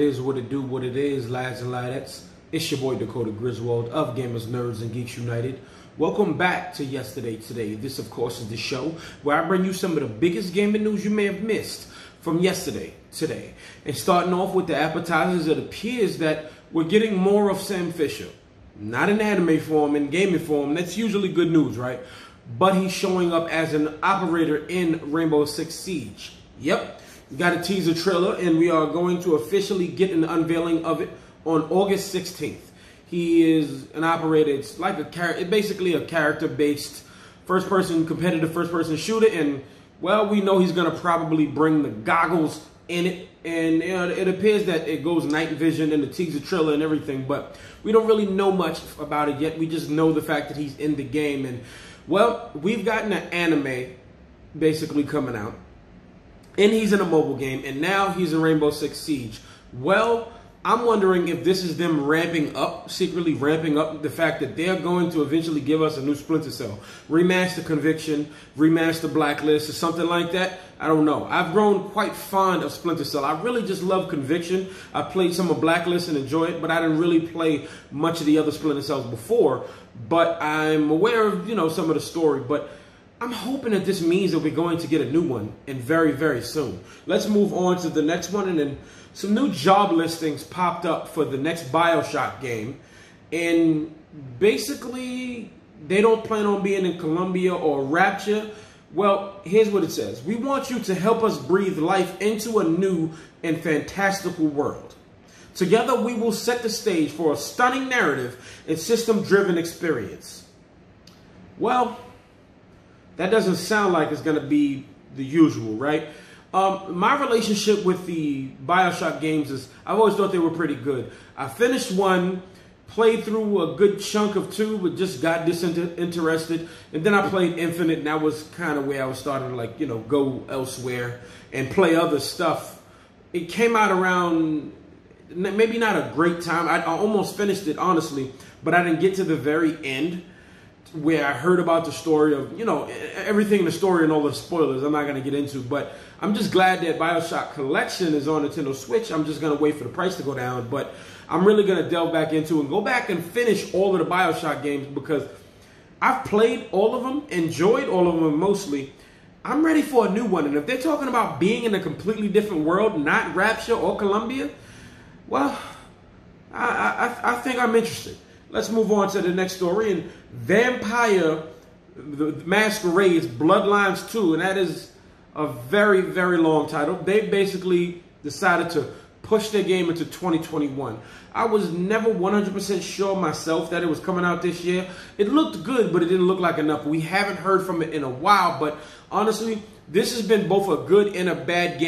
is, what it do, what it is, lads and ladettes. It's your boy Dakota Griswold of Gamers, Nerds, and Geeks United. Welcome back to Yesterday Today. This, of course, is the show where I bring you some of the biggest gaming news you may have missed from yesterday, today. And starting off with the appetizers, it appears that we're getting more of Sam Fisher. Not in anime form, in gaming form. That's usually good news, right? But he's showing up as an operator in Rainbow Six Siege. Yep. We got a teaser trailer, and we are going to officially get an unveiling of it on August 16th. He is an operator. It's like it's basically a character-based competitive first-person shooter, and well, we know he's going to probably bring the goggles in it, and it appears that it goes night vision in the teaser trailer and everything, but we don't really know much about it yet. We just know the fact that he's in the game, and well, we've gotten an anime basically coming out. And he's in a mobile game, and now he's in Rainbow Six Siege. Well, I'm wondering if this is them secretly ramping up the fact that they're going to eventually give us a new Splinter Cell. Remaster Conviction, remaster Blacklist, or something like that. I don't know. I've grown quite fond of Splinter Cell. I really just love Conviction. I played some of Blacklist and enjoy it, but I didn't really play much of the other Splinter Cells before. But I'm aware of, some of the story. But I'm hoping that this means that we're going to get a new one, and very, very soon. Let's move on to the next one, and then some new job listings popped up for the next Bioshock game, and basically they don't plan on being in Columbia or Rapture. Well, here's what it says. We want you to help us breathe life into a new and fantastical world. Together we will set the stage for a stunning narrative and system-driven experience. Well, that doesn't sound like it's going to be the usual, right? My relationship with the Bioshock games is, I've always thought they were pretty good. I finished one, played through a good chunk of two, but just got disinterested. And then I played Infinite, and that was kind of where I was starting to, go elsewhere and play other stuff. It came out around, maybe not a great time. I almost finished it, honestly, but I didn't get to the very end, where I heard about the story of, everything in the story and all the spoilers I'm not going to get into. But I'm just glad that Bioshock Collection is on Nintendo Switch. I'm just going to wait for the price to go down. But I'm really going to delve back into it and go back and finish all of the Bioshock games, because I've played all of them, enjoyed all of them mostly. I'm ready for a new one. And if they're talking about being in a completely different world, not Rapture or Columbia, well, I think I'm interested. Let's move on to the next story. And Vampire the Masquerade's Bloodlines 2, and that is a very, very long title. They basically decided to push their game into 2021. I was never 100% sure myself that it was coming out this year. It looked good, but it didn't look like enough. We haven't heard from it in a while, but honestly, this has been both a good and a bad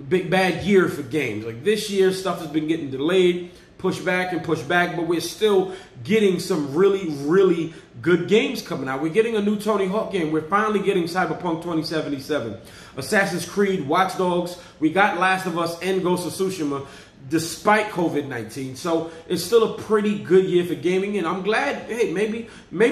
bad year for games. Like this year, stuff has been getting delayed, pushed back, but we're still getting some really, really good games coming out. We're getting a new Tony Hawk game. We're finally getting Cyberpunk 2077. Assassin's Creed, Watch Dogs. We got Last of Us and Ghost of Tsushima, despite COVID-19. So it's still a pretty good year for gaming, and I'm glad, hey, maybe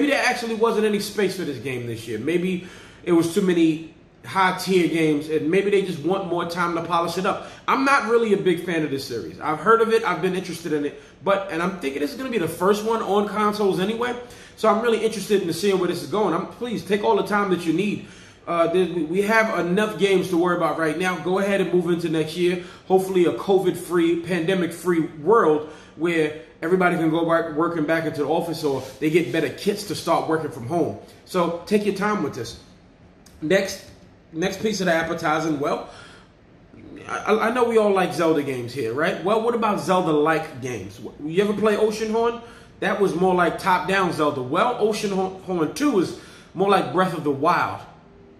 there actually wasn't any space for this game this year. Maybe it was too many high-tier games, and maybe they just want more time to polish it up. I'm not really a big fan of this series. I've heard of it, I've been interested in it, and I'm thinking this is going to be the first one on consoles anyway, so I'm really interested in seeing where this is going. Please, take all the time that you need. We have enough games to worry about right now. Go ahead and move into next year. Hopefully a COVID-free, pandemic-free world where everybody can go working back into the office, or they get better kits to start working from home. So take your time with this. Next piece of the appetizing, well, I know we all like Zelda games here, right? Well, what about Zelda-like games? You ever play Oceanhorn? That was more like top-down Zelda. Well, Oceanhorn 2 is more like Breath of the Wild.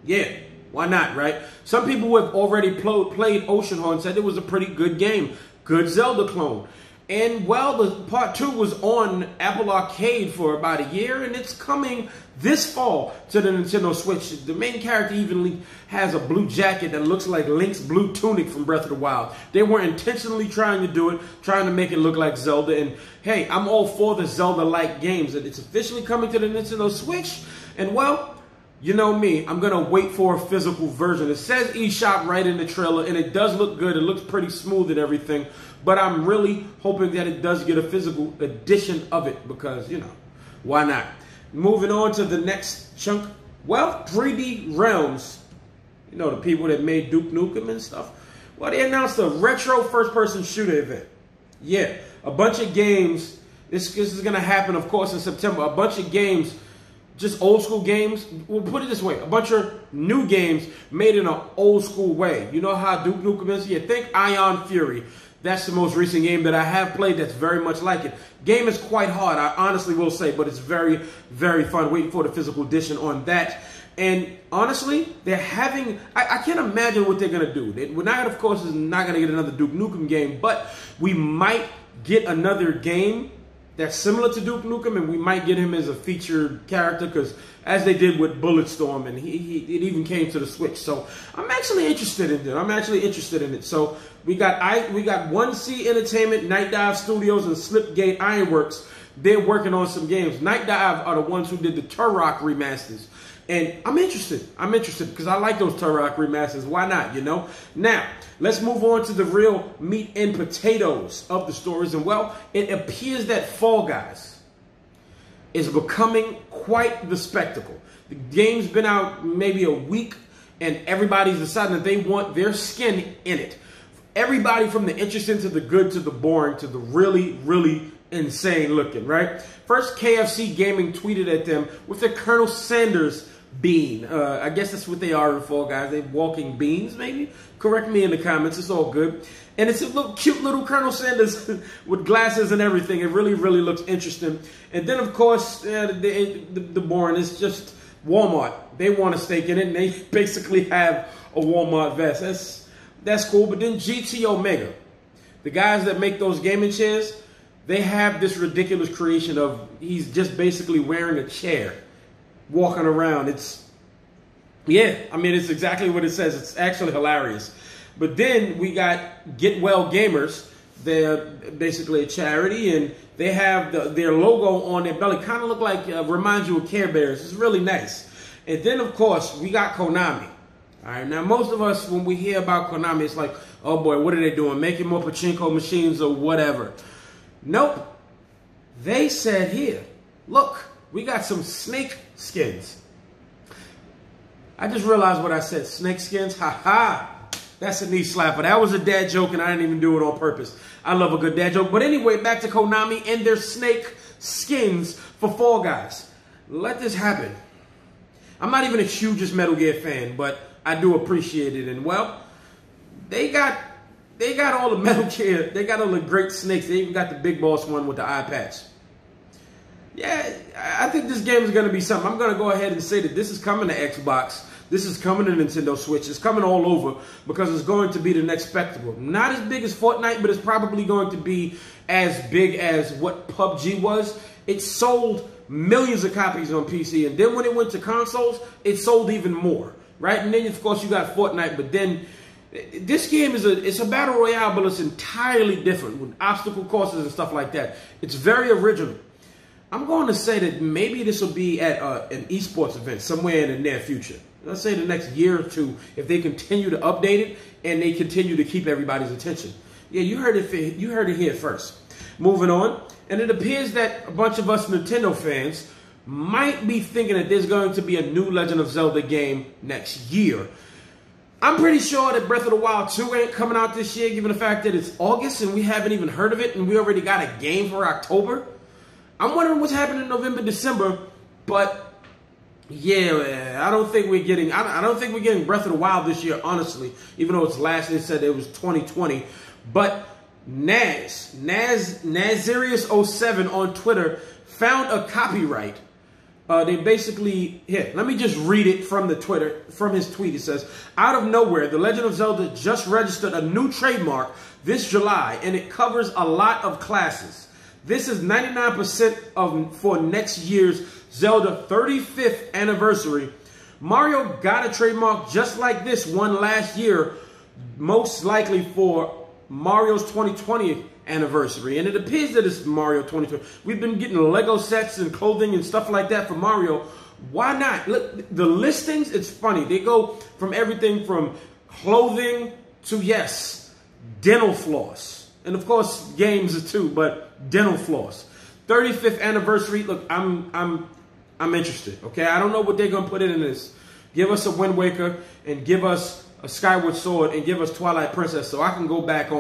Yeah, why not, right? Some people who have already played Oceanhorn said it was a pretty good game. Good Zelda clone. And, well, the part 2 was on Apple Arcade for about a year, and it's coming this fall to the Nintendo Switch. The main character even has a blue jacket that looks like Link's blue tunic from Breath of the Wild. They were intentionally trying to do it, trying to make it look like Zelda. And, hey, I'm all for the Zelda-like games. And it's officially coming to the Nintendo Switch. And, well, you know me, I'm going to wait for a physical version. It says eShop right in the trailer, and it does look good. It looks pretty smooth and everything. But I'm really hoping that it does get a physical edition of it because, you know, why not? Moving on to the next chunk. Well, 3D Realms, you know, the people that made Duke Nukem and stuff. Well, they announced a retro first-person shooter event. Yeah, a bunch of games. This is going to happen, of course, in September. A bunch of games, just old school games. We'll put it this way. A bunch of new games made in an old school way. You know how Duke Nukem is? Yeah, think Ion Fury. That's the most recent game that I have played that's very much like it. Game is quite hard, I honestly will say, but it's very, very fun. Waiting for the physical edition on that. And honestly, they're having, I can't imagine what they're going to do. We're not, of course, is not going to get another Duke Nukem game, but we might get another game that's similar to Duke Nukem, and we might get him as a featured character, because as they did with Bulletstorm, and it even came to the Switch. So I'm actually interested in it. So we got 1C Entertainment, Night Dive Studios, and Slipgate Ironworks. They're working on some games. Night Dive are the ones who did the Turok remasters. And I'm interested because I like those Turok remasters. Why not, you know? Now, let's move on to the real meat and potatoes of the stories. And, well, it appears that Fall Guys is becoming quite the spectacle. The game's been out maybe a week, and everybody's deciding that they want their skin in it. Everybody from the interesting to the good to the boring to the really, really insane looking, right? First, KFC Gaming tweeted at them with the Colonel Sanders bean. I guess that's what they are in Fall Guys. They're walking beans, maybe? Correct me in the comments. It's all good. And it's a little cute little Colonel Sanders with glasses and everything. It really, really looks interesting. And then, of course, the boring is just Walmart. They want a stake in it, and they basically have a Walmart vest. That's cool. But then GT Omega, the guys that make those gaming chairs, they have this ridiculous creation of he's just basically wearing a chair, walking around. Yeah, I mean, it's exactly what it says. It's actually hilarious. But then we got Get Well Gamers. They're basically a charity, and they have their logo on their belly. Kind of look like, reminds you of Care Bears. It's really nice. And then, of course, we got Konami. All right, now most of us, when we hear about Konami, it's like, oh boy, what are they doing? Making more pachinko machines or whatever. Nope. They said here, look, we got some snake skins. I just realized what I said, snake skins. Ha ha. That's a knee slapper. That was a dad joke, and I didn't even do it on purpose. I love a good dad joke. But anyway, back to Konami and their snake skins for Fall Guys. Let this happen. I'm not even a hugest Metal Gear fan, but I do appreciate it. And, well, they got all the Metal Gear. They got all the great snakes. They even got the big boss one with the eye patch. Yeah, I think this game is going to be something. I'm going to go ahead and say that this is coming to Xbox. This is coming to Nintendo Switch. It's coming all over because it's going to be the next spectacle. Not as big as Fortnite, but it's probably going to be as big as what PUBG was. It sold millions of copies on PC, and then when it went to consoles, it sold even more, right? And then, of course, you got Fortnite, but then this game is it's a battle royale, but it's entirely different with obstacle courses and stuff like that. It's very original. I'm going to say that maybe this will be at an esports event somewhere in the near future. Let's say the next year or two, if they continue to update it and they continue to keep everybody's attention. Yeah, you heard it here first. Moving on, and it appears that a bunch of us Nintendo fans might be thinking that there's going to be a new Legend of Zelda game next year. I'm pretty sure that Breath of the Wild 2 ain't coming out this year, given the fact that it's August and we haven't even heard of it, and we already got a game for October. I'm wondering what's happening in November, December, but yeah, I don't think we're getting Breath of the Wild this year, honestly, even though it's last year said it was 2020. But Nazarius07 on Twitter found a copyright. They basically, here, let me just read it from his tweet. It says, out of nowhere, The Legend of Zelda just registered a new trademark this July, and it covers a lot of classes. This is 99% for next year's Zelda 35th anniversary. Mario got a trademark just like this one last year, most likely for Mario's 2020th anniversary. And it appears that it's Mario 2020. We've been getting Lego sets and clothing and stuff like that for Mario Why not? Look, the listings, it's funny. They go from everything from clothing to, yes, dental floss. And of course, games too, but dental floss. 35th anniversary. Look, I'm interested. Okay, I don't know what they're gonna put in this. Give us a Wind Waker and give us a Skyward Sword and give us Twilight Princess, so I can go back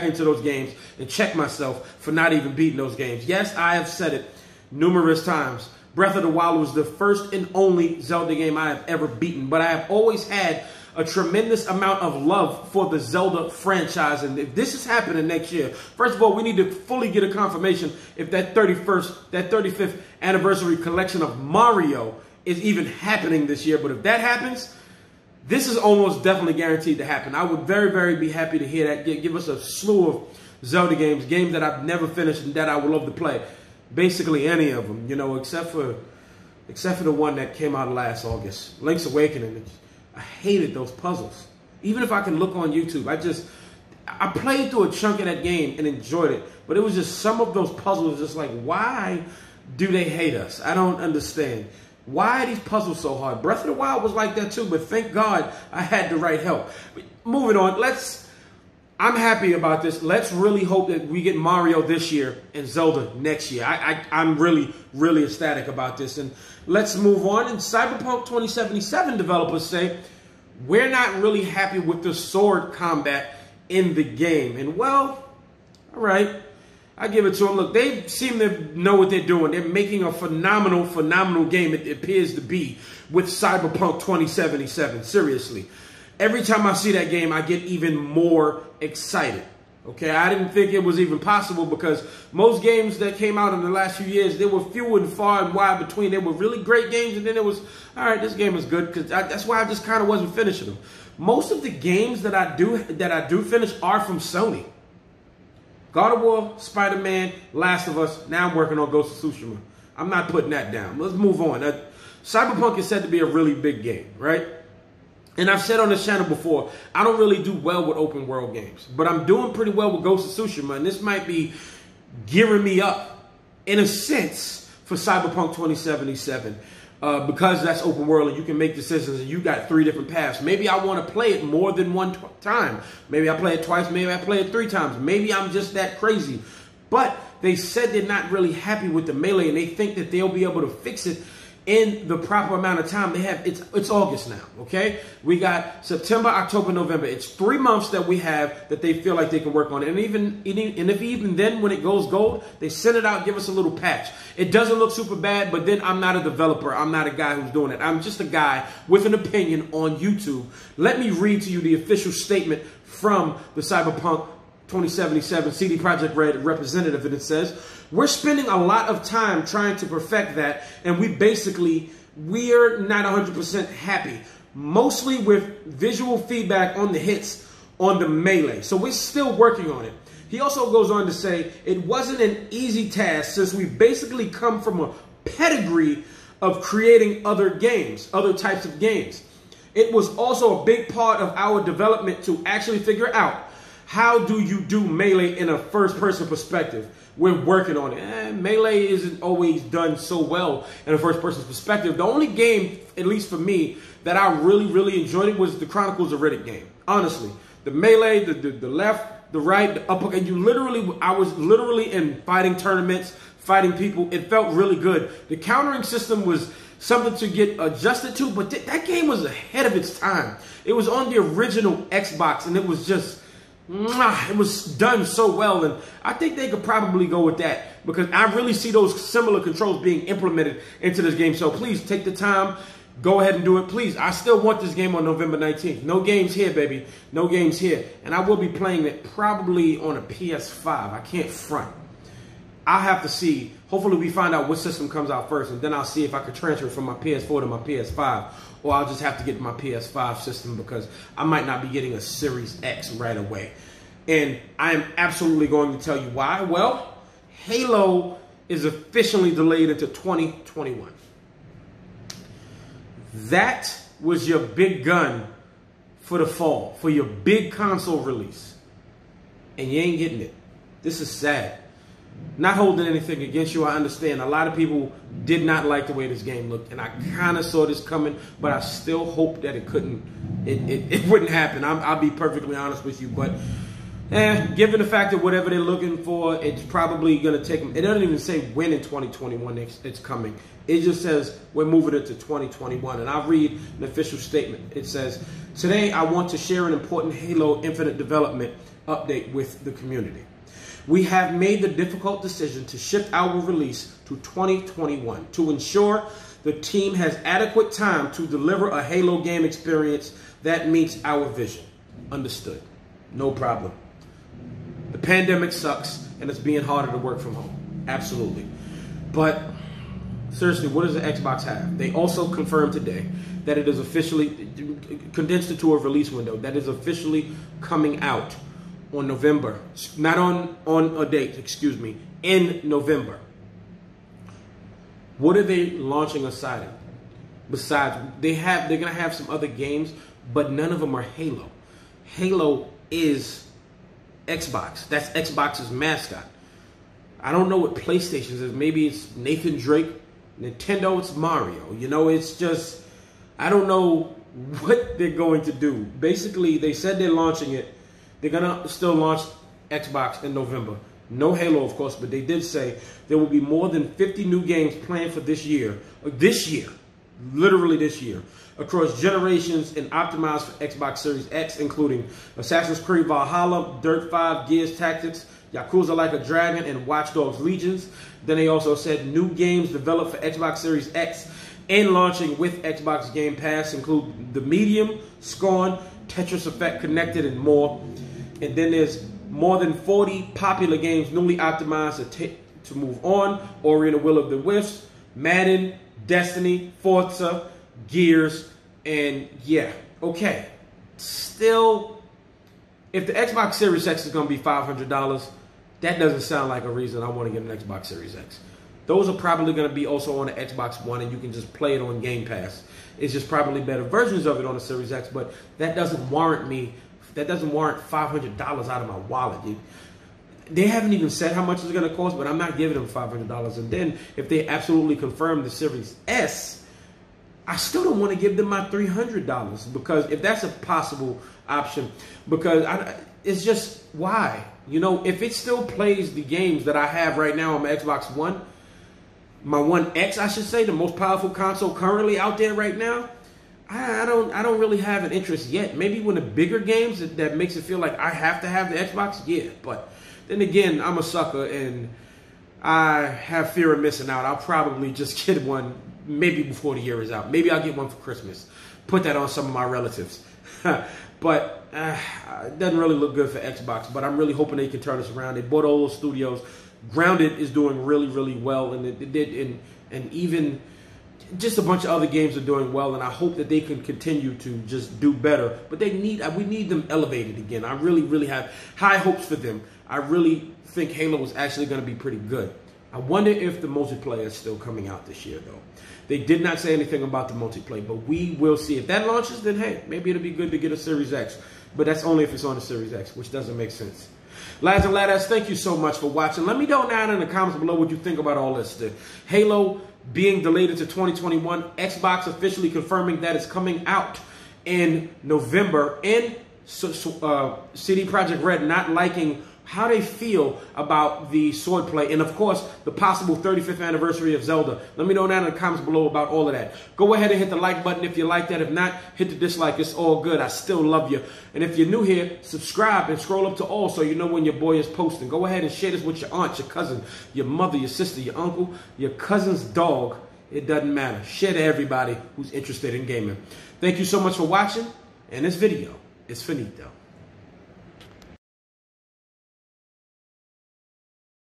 into those games and check myself for not even beating those games. Yes, I have said it numerous times. Breath of the Wild was the first and only Zelda game I have ever beaten, but I have always had a tremendous amount of love for the Zelda franchise. And if this is happening next year, first of all, we need to fully get a confirmation if that 35th anniversary collection of Mario is even happening this year. But if that happens, this is almost definitely guaranteed to happen. I would very, very be happy to hear that. Give us a slew of Zelda games that I've never finished and that I would love to play. Basically any of them, you know, except for the one that came out last August, Link's Awakening. I hated those puzzles. Even if I can look on YouTube, I played through a chunk of that game and enjoyed it, but it was just some of those puzzles just like, why do they hate us? I don't understand. Why are these puzzles so hard? Breath of the Wild was like that too, but thank God I had the right help. Moving on, I'm happy about this. Let's really hope that we get Mario this year and Zelda next year. I'm really, really ecstatic about this. And let's move on. And Cyberpunk 2077 developers say, we're not really happy with the sword combat in the game. And well, all right, I give it to them. Look, they seem to know what they're doing. They're making a phenomenal, phenomenal game, it appears to be, with Cyberpunk 2077. Seriously. Every time I see that game, I get even more excited. Okay, I didn't think it was even possible because most games that came out in the last few years, they were few and far and wide between. They were really great games, and then it was, all right, this game is good, because that's why I just kind of wasn't finishing them. Most of the games that I do finish are from Sony. God of War, Spider-Man, Last of Us. Now I'm working on Ghost of Tsushima. I'm not putting that down. Let's move on. Cyberpunk is said to be a really big game, right? And I've said on this channel before, I don't really do well with open world games, but I'm doing pretty well with Ghost of Tsushima, and this might be gearing me up, in a sense, for Cyberpunk 2077, because that's open world and you can make decisions and you got 3 different paths. Maybe I want to play it more than one time. Maybe I play it twice, maybe I play it 3 times. Maybe I'm just that crazy. But they said they're not really happy with the melee, and they think that they'll be able to fix it in the proper amount of time. They have, it's August now, okay? We got September, October, November. It's 3 months that we have that they feel like they can work on it. And even then, when it goes gold, they send it out, give us a little patch. It doesn't look super bad, but then I'm not a developer. I'm not a guy who's doing it. I'm just a guy with an opinion on YouTube. Let me read to you the official statement from the Cyberpunk 2077 CD Projekt Red representative, and it says, we're spending a lot of time trying to perfect that, and we're not 100% happy, mostly with visual feedback on the hits on the melee. So we're still working on it. He also goes on to say, it wasn't an easy task since we basically come from a pedigree of creating other games, other types of games. It was also a big part of our development to actually figure out, how do you do melee in a first-person perspective? We're working on it. Melee isn't always done so well in a first-person perspective. The only game, at least for me, that I really, really enjoyed it was the Chronicles of Riddick game. Honestly, the melee, the left, the right, the uppercut. I was literally in fighting tournaments, fighting people. It felt really good. The countering system was something to get adjusted to, but that game was ahead of its time. It was on the original Xbox, and it was just, it was done so well, and I think they could probably go with that because I really see those similar controls being implemented into this game. So please take the time, go ahead and do it. Please, I still want this game on November 19th. No games here, baby. No games here. And I will be playing it probably on a PS5. I can't front. I'll have to see. Hopefully we find out what system comes out first, and then I'll see if I could transfer it from my PS4 to my PS5. Or I'll just have to get my PS5 system because I might not be getting a Series X right away. And I am absolutely going to tell you why. Well, Halo is officially delayed into 2021. That was your big gun for the fall, for your big console release. And you ain't getting it. This is sad. Not holding anything against you, I understand. A lot of people did not like the way this game looked, and I kind of saw this coming, but I still hope that it wouldn't happen. I'll be perfectly honest with you, but given the fact that whatever they're looking for, it's probably going to take them. It doesn't even say when in 2021 it's coming. It just says we're moving it to 2021, and I'll read an official statement. It says, "Today I want to share an important Halo Infinite development update with the community. We have made the difficult decision to shift our release to 2021 to ensure the team has adequate time to deliver a Halo game experience that meets our vision." Understood. No problem. The pandemic sucks, and it's being harder to work from home. Absolutely. But seriously, what does the Xbox have? They also confirmed today that it is officially condensed into a release window that is officially coming out on November, not on a date, excuse me, in November. What are they launching aside? Besides, they're gonna have some other games, but none of them are Halo. Halo is Xbox. That's Xbox's mascot. I don't know what PlayStation's is. Maybe it's Nathan Drake. Nintendo, it's Mario. You know, it's just, I don't know what they're going to do. Basically, they said they're launching it. They're going to still launch Xbox in November. No Halo, of course, but they did say there will be more than 50 new games planned for this year. Literally this year. Across generations and optimized for Xbox Series X, including Assassin's Creed Valhalla, Dirt 5, Gears Tactics, Yakuza Like a Dragon, and Watch Dogs Legions. Then they also said new games developed for Xbox Series X and launching with Xbox Game Pass include The Medium, Scorn, Tetris Effect Connected, and more. And then there's more than 40 popular games newly optimized to move on. Ori and the Will of the Wisps, Madden, Destiny, Forza, Gears, and yeah, okay. Still, if the Xbox Series X is going to be $500, that doesn't sound like a reason I want to get an Xbox Series X. Those are probably going to be also on the Xbox One, and you can just play it on Game Pass. It's just probably better versions of it on the Series X, but that doesn't warrant $500 out of my wallet. They haven't even said how much it's going to cost, but I'm not giving them $500. And then if they absolutely confirm the Series S, I still don't want to give them my $300, because if that's a possible option, because it's just, why? You know, if it still plays the games that I have right now on my Xbox One, my One X, I should say, the most powerful console currently out there right now, I don't really have an interest yet. Maybe when the bigger games that makes it feel like I have to have the Xbox, yeah. But then again, I'm a sucker and I have fear of missing out. I'll probably just get one maybe before the year is out. Maybe I'll get one for Christmas. Put that on some of my relatives. But it doesn't really look good for Xbox. But I'm really hoping they can turn this around. They bought all those studios. Grounded is doing really, really well, and it did, and even just a bunch of other games are doing well, and I hope that they can continue to just do better. But we need them elevated again. I really, really have high hopes for them. I really think Halo is actually going to be pretty good. I wonder if the multiplayer is still coming out this year, though. They did not say anything about the multiplayer, but we will see. If that launches, then hey, maybe it'll be good to get a Series X. But that's only if it's on the Series X, which doesn't make sense. Lads and laddas, thank you so much for watching. Let me know down in the comments below what you think about all this. The Halo being delayed into 2021, Xbox officially confirming that it's coming out in November, and CD Projekt Red not liking how they feel about the swordplay, and of course the possible 35th anniversary of Zelda. Let me know down in the comments below about all of that. Go ahead and hit the like button if you like that. If not, hit the dislike. It's all good. I still love you. And if you're new here, subscribe and scroll up to all so you know when your boy is posting. Go ahead and share this with your aunt, your cousin, your mother, your sister, your uncle, your cousin's dog. It doesn't matter. Share to everybody who's interested in gaming. Thank you so much for watching, and this video is finito.